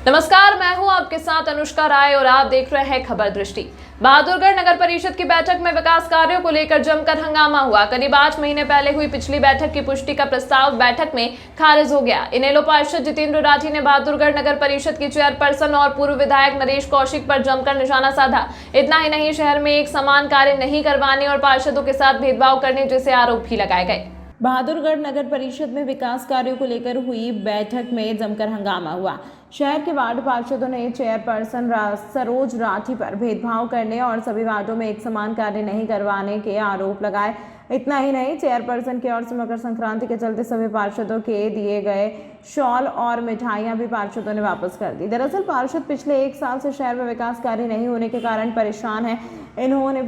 नमस्कार, मैं हूं आपके साथ अनुष्का राय और आप देख रहे हैं खबर दृष्टि। बहादुरगढ़ नगर परिषद की बैठक में विकास कार्यों को लेकर जमकर हंगामा हुआ। करीब 8 महीने पहले हुई पिछली बैठक की पुष्टि का प्रस्ताव बैठक में खारिज हो गया। इनेलो पार्षद जितेंद्र राठी ने बहादुरगढ़ नगर परिषद की चेयरपर्सन और पूर्व विधायक नरेश कौशिक पर जमकर निशाना साधा। इतना ही नहीं, शहर में एक समान कार्य नहीं करवाने और पार्षदों के साथ भेदभाव करने जैसे आरोप भी लगाए गए। बहादुरगढ़ नगर परिषद में विकास कार्यों को लेकर हुई बैठक में जमकर हंगामा हुआ। शहर के वार्ड पार्षदों ने चेयरपर्सन सरोज राठी पर भेदभाव करने और सभी वार्डों में एक समान कार्य नहीं करवाने के आरोप लगाए। इतना ही नहीं, चेयरपर्सन की ओर से मकर संक्रांति के चलते सभी पार्षदों के दिए गए शॉल और मिठाइयां भी पार्षदों ने वापस कर दी। दरअसल पार्षद पिछले 1 साल से शहर में विकास कार्य नहीं होने के कारण परेशान है। इन्होंने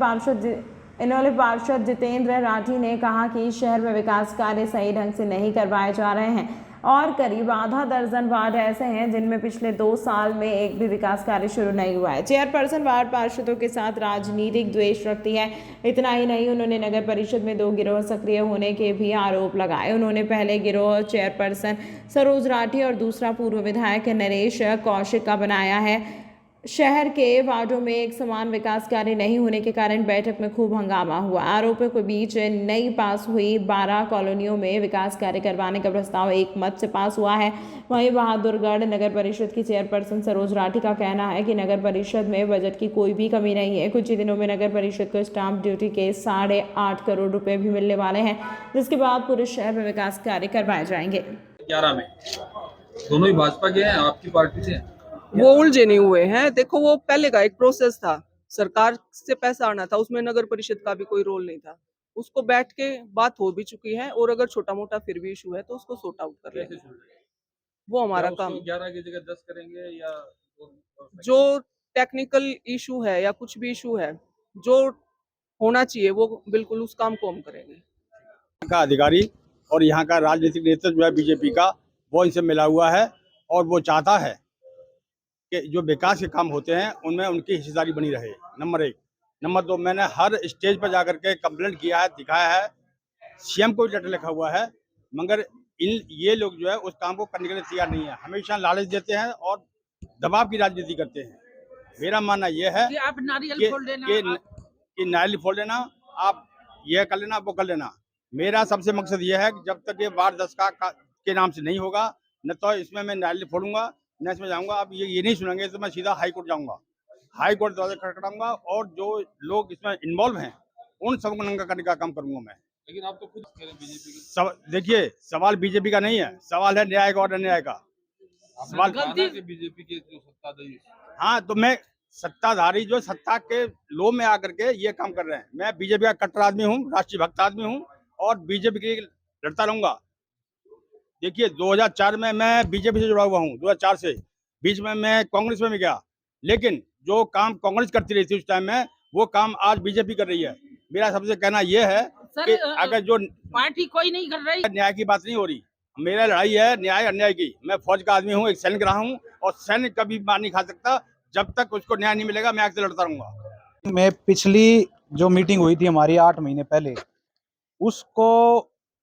पार्षद जितेंद्र राठी ने कहा कि शहर में विकास कार्य सही ढंग से नहीं करवाए जा रहे हैं और करीब आधा दर्जन वार्ड ऐसे हैं जिनमें पिछले 2 साल में एक भी विकास कार्य शुरू नहीं हुआ है। चेयरपर्सन वार्ड पार्षदों के साथ राजनीतिक द्वेष रखती है। इतना ही नहीं, उन्होंने नगर परिषद में 2 गिरोह सक्रिय होने के भी आरोप लगाए। उन्होंने पहले गिरोह चेयरपर्सन सरोज राठी और दूसरा पूर्व विधायक नरेश कौशिक का बनाया है। शहर के वार्डों में एक समान विकास कार्य नहीं होने के कारण बैठक में खूब हंगामा हुआ। आरोपों के बीच नई पास हुई 12 कॉलोनियों में विकास कार्य करवाने का प्रस्ताव एक मत से पास हुआ है। वहीं बहादुरगढ़ नगर परिषद की चेयरपर्सन सरोज राठी का कहना है कि नगर परिषद में बजट की कोई भी कमी नहीं है। कुछ ही दिनों में नगर परिषद को स्टाम्प ड्यूटी के 8.5 करोड़ रुपए भी मिलने वाले हैं, जिसके बाद पूरे शहर में विकास कार्य करवाए जाएंगे। 11 में दोनों ही भाजपा के हैं, आपकी पार्टी से हैं। वो उलझे नहीं हुए हैं। देखो, वो पहले का एक प्रोसेस था, सरकार से पैसा आना था, उसमें नगर परिषद का भी कोई रोल नहीं था। उसको बैठ के बात हो भी चुकी है और अगर छोटा मोटा फिर भी इशू है तो उसको सॉर्ट आउट कर लेंगे। वो हमारा काम। 11 की जगह 10 करेंगे या जो टेक्निकल इशू है या कुछ भी इशू है जो होना चाहिए वो बिल्कुल उस काम को हम करेंगे। का अधिकारी और यहाँ का राजनीतिक नेतृत्व जो है बीजेपी का, वो इनसे मिला हुआ है और वो चाहता है कि जो विकास के काम होते हैं उनमें उनकी हिस्सेदारी बनी रहे। नंबर 1। नंबर 2, मैंने हर स्टेज पर जाकर के कंप्लेंट किया है, दिखाया है, सीएम को भी लेटर लिखा हुआ है, मगर ये लोग जो है उस काम को करने के लिए तैयार नहीं है। हमेशा लालच देते हैं और दबाव की राजनीति करते हैं। मेरा मानना यह है कि आप नारियल फोड़ लेना, कि नारियल फोड़ लेना, आप यह कर लेना, वो कर लेना। मेरा सबसे मकसद यह है कि जब तक ये वार्ड 10 के नाम से नहीं होगा, न तो इसमें मैं नारियल फोड़ूंगा न इसमें जाऊंगा। अब ये नहीं सुनेंगे तो मैं सीधा हाई कोर्ट जाऊंगा, हाई कोर्ट दरवाजा खटखटाऊंगा और जो लोग इसमें इन्वॉल्व हैं उन सबको नंगा करने का काम करूंगा मैं। लेकिन आप तो खुद बीजेपी के देखिए, सवाल बीजेपी का नहीं है, सवाल है न्याय का और अन्याय का। सवाल बीजेपी के जो सत्ताधारी। हाँ, तो मैं सत्ताधारी जो सत्ता के लोभ में आकर के ये काम कर रहे हैं। मैं बीजेपी का कट्टर आदमी हूँ, राष्ट्रीय भक्त आदमी हूँ और बीजेपी की लड़ता रहूंगा। देखिए, 2004 में मैं बीजेपी से जुड़ा हुआ हूँ। 2004 से बीच में मैं कांग्रेस में भी गया, लेकिन जो काम कांग्रेस करती रही थी उस टाइम में, वो काम आज बीजेपी कर रही है। मेरा सबसे कहना यह है कि अगर जो पार्टी कोई नहीं कर रही, न्याय की बात नहीं हो रही, मेरा लड़ाई है न्याय अन्याय की। मैं फौज का आदमी हूँ, एक सैनिक रहा हूँ और सैनिक कभी मार नहीं खा सकता। जब तक उसको न्याय नहीं मिलेगा मैं आगे लड़ता रहूंगा। मैं पिछली जो मीटिंग हुई थी हमारी 8 महीने पहले,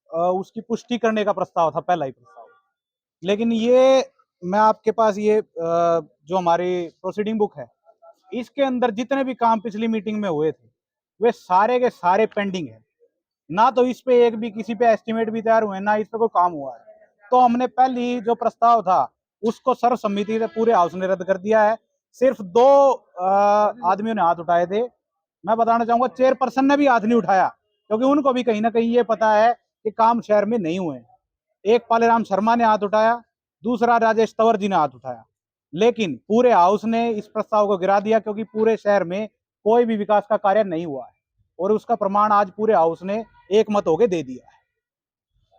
उसकी पुष्टि करने का प्रस्ताव था, पहला ही प्रस्ताव। लेकिन ये मैं आपके पास ये जो हमारी प्रोसीडिंग बुक है, इसके अंदर जितने भी काम पिछली मीटिंग में हुए थे वे सारे के सारे पेंडिंग है। ना तो इस पे एक भी किसी पे एस्टिमेट भी तैयार हुए, ना इस पे कोई काम हुआ है। तो हमने पहली जो प्रस्ताव था उसको सर्वसम्मति से पूरे हाउस ने रद्द कर दिया है। सिर्फ 2 आदमियों ने हाथ उठाए थे। मैं बताना चाहूंगा चेयरपर्सन ने भी हाथ नहीं उठाया, क्योंकि उनको भी कहीं ना कहीं ये पता है कि काम शहर में नहीं हुए। एक पालेराम शर्मा ने हाथ उठाया, दूसरा राजेश तंवर जी ने हाथ उठाया, लेकिन पूरे हाउस ने इस प्रस्ताव को गिरा दिया, क्योंकि पूरे शहर में कोई भी विकास का कार्य नहीं हुआ है और उसका प्रमाण आज पूरे हाउस ने एक मत होके दे दिया है।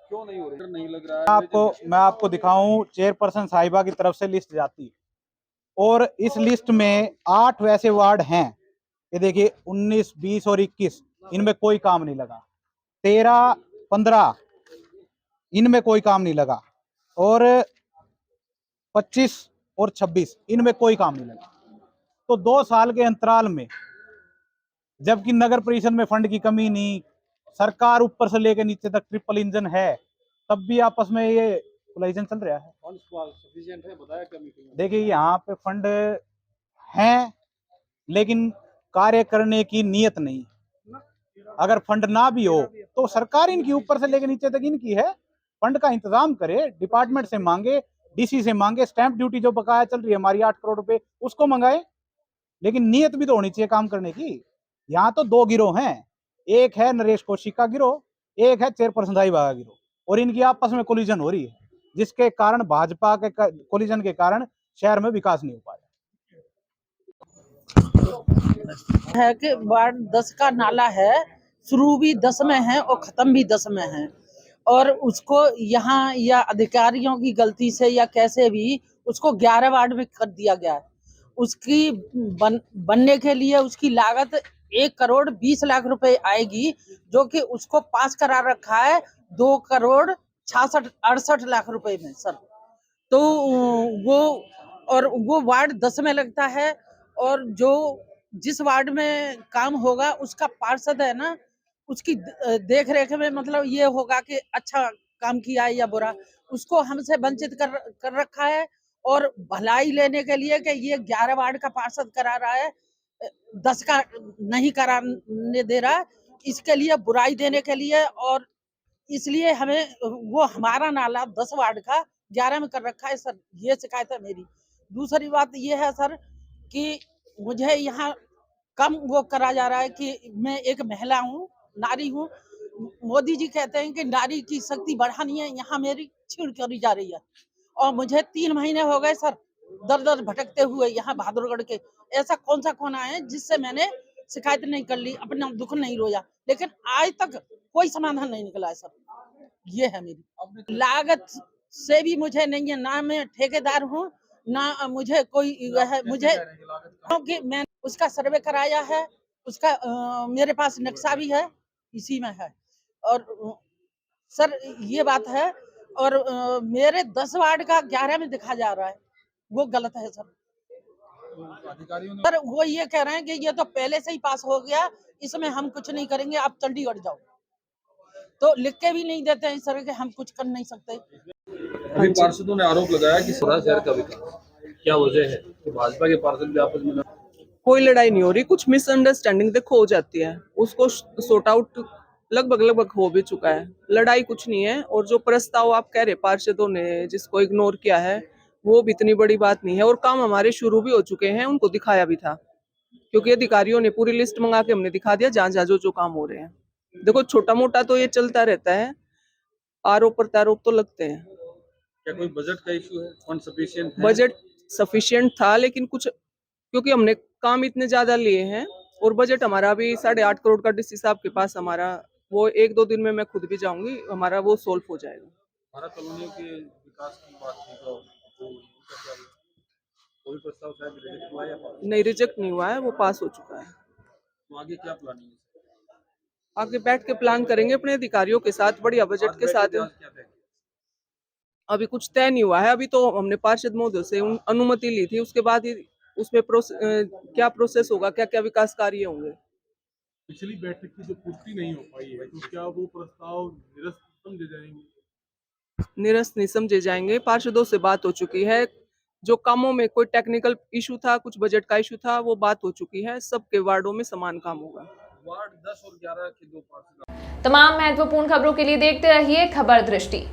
क्यों नहीं हो रही? नहीं लग रहा है। मैं आपको दिखाऊं, चेयरपर्सन साहिबा की तरफ से लिस्ट जाती है और इस लिस्ट में 8 वैसे वार्ड हैं। ये देखिए, 19, 20 और 21 इनमें कोई काम नहीं लगा। 13, 15 इनमें कोई काम नहीं लगा और 25 और 26 इनमें कोई काम नहीं लगा। तो 2 साल के अंतराल में, जबकि नगर परिषद में फंड की कमी नहीं, सरकार ऊपर से लेकर नीचे तक ट्रिपल इंजन है, तब भी आपस में ये यूटिलाइजेशन चल रहा है। फंड सफिशिएंट है बताया क्या मीटिंग में? देखिए यहाँ पे फंड हैं लेकिन कार्य करने की नीयत नहीं। अगर फंड ना भी हो तो सरकार इनकी ऊपर से लेकर नीचे तक इनकी है, फंड का इंतजाम करे, डिपार्टमेंट से मांगे, डीसी से मांगे, स्टैंप ड्यूटी जो बकाया चल रही है हमारी 8 करोड़ रुपए उसको मंगाए, लेकिन नीयत भी तो होनी चाहिए काम करने की। यहाँ तो 2 गिरोह हैं, एक है नरेश कौशिक का गिरोह, एक है चेयरपर्सन दाई बागा गिरोह, और इनकी आपस में कोलिजन हो रही है, जिसके कारण भाजपा के कोलिजन के कारण शहर में विकास नहीं हो पाया है कि वार्ड 10 का नाला है, शुरू भी 10 में है और खत्म भी 10 में है, और उसको यहाँ या अधिकारियों की गलती से या कैसे भी उसको 11 वार्ड में कर दिया गया है। उसकी बनने के लिए उसकी लागत 1 करोड़ 20 लाख रुपए आएगी, जो कि उसको पास करा रखा है 2 करोड़ 68 लाख रुपए में सर। तो वो वार्ड 10 में लगता है, और जो जिस वार्ड में काम होगा उसका पार्षद है ना, उसकी देख रेख में मतलब ये होगा कि अच्छा काम किया है या बुरा, उसको हमसे वंचित कर रखा है। और भलाई लेने के लिए कि ये 11 वार्ड का पार्षद करा रहा है, 10 का नहीं कराने दे रहा है, इसके लिए बुराई देने के लिए, और इसलिए हमें वो हमारा नाला 10 वार्ड का 11 में कर रखा है सर। ये शिकायत है मेरी। दूसरी बात ये है सर कि मुझे यहाँ कम वो करा जा रहा है कि मैं एक महिला हूँ, नारी हूँ। मोदी जी कहते हैं कि नारी की शक्ति बढ़ानी है, यहाँ मेरी छीड़ करी जा रही है, और मुझे 3 महीने हो गए सर दर दर भटकते हुए यहाँ बहादुरगढ़ के। ऐसा कौन सा कोना है जिससे मैंने शिकायत नहीं कर ली, अपना दुख नहीं रोया, लेकिन आज तक कोई समाधान नहीं निकला है सर। ये है मेरी लागत से भी मुझे नहीं है, ना मैं ठेकेदार हूँ ना मुझे कोई है, मुझे क्योंकि मैं उसका सर्वे कराया है, उसका मेरे पास नक्शा भी है, इसी में है। और सर ये बात है, और मेरे 10 वार्ड का 11 में दिखा जा रहा है, वो गलत है सर। अधिकारियों ने सर वो ये कह रहे हैं कि ये तो पहले से ही पास हो गया, इसमें हम कुछ नहीं करेंगे, आप चंडीगढ़ जाओ। तो लिख के भी नहीं देते हैं सर कि हम कुछ कर नहीं सकते। अभी पार्षदों ने आरोप लगाया कि सौरा शहर का विकास, क्या वजह है कि भाजपा के पार्षद भी आपस में कोई लड़ाई नहीं हो रही, कुछ मिसअंडरस्टैंडिंग देखो हो जाती है, उसको सॉर्ट आउट लगभग हो भी चुका है, लड़ाई कुछ नहीं है। और जो प्रस्ताव आप कह रहे पार्षदों ने जिसको इग्नोर किया है, वो भी इतनी बड़ी बात नहीं है, और काम हमारे शुरू भी हो चुके हैं, उनको दिखाया भी था, क्योंकि अधिकारियों ने पूरी लिस्ट मंगा के हमने दिखा दिया जहाँ जहाँ जो काम हो रहे हैं। देखो छोटा मोटा तो ये चलता रहता है, आरोप प्रत्यारोप तो लगते हैं। क्या कोई बजट का इशू है? फंड सफिशिएंट है? बजट सफिशिएंट था, लेकिन कुछ क्योंकि हमने काम इतने ज्यादा लिए हैं, और बजट हमारा भी 8.5 करोड़ का डीसी साहब के पास, हमारा वो 1-2 दिन में मैं खुद भी जाऊंगी, हमारा वो सोल्व हो जाएगा। भारत कॉलोनी के विकास की बात की तो कोई प्रस्ताव शायद रिजेक्ट हुआ या पास? नहीं, रिजेक्ट नहीं हुआ है, वो पास हो चुका है। तो आगे क्या प्लानिंग है? आगे बैठ के प्लान करेंगे अपने अधिकारियों के साथ, बढ़िया बजट के साथ। क्या तय किया? अभी कुछ तय नहीं हुआ है, अभी तो हमने पार्षद महोदय से अनुमति ली थी, उसके बाद ही उसमें क्या प्रोसेस होगा, क्या क्या विकास कार्य होंगे। पिछली बैठक की जो पूर्ति नहीं हो पाई है, तो क्या वो प्रस्ताव निरस्त समझे जाएंगे? निरस्त नहीं समझे जाएंगे, पार्षदों से बात हो चुकी है, जो कामों में कोई टेक्निकल इशू था, कुछ बजट का इशू था, वो बात हो चुकी है, सबके वार्डों में समान काम होगा। वार्ड 10 और 11 के 2 पार्षद। तमाम महत्वपूर्ण खबरों के लिए देखते रहिए खबर दृष्टि।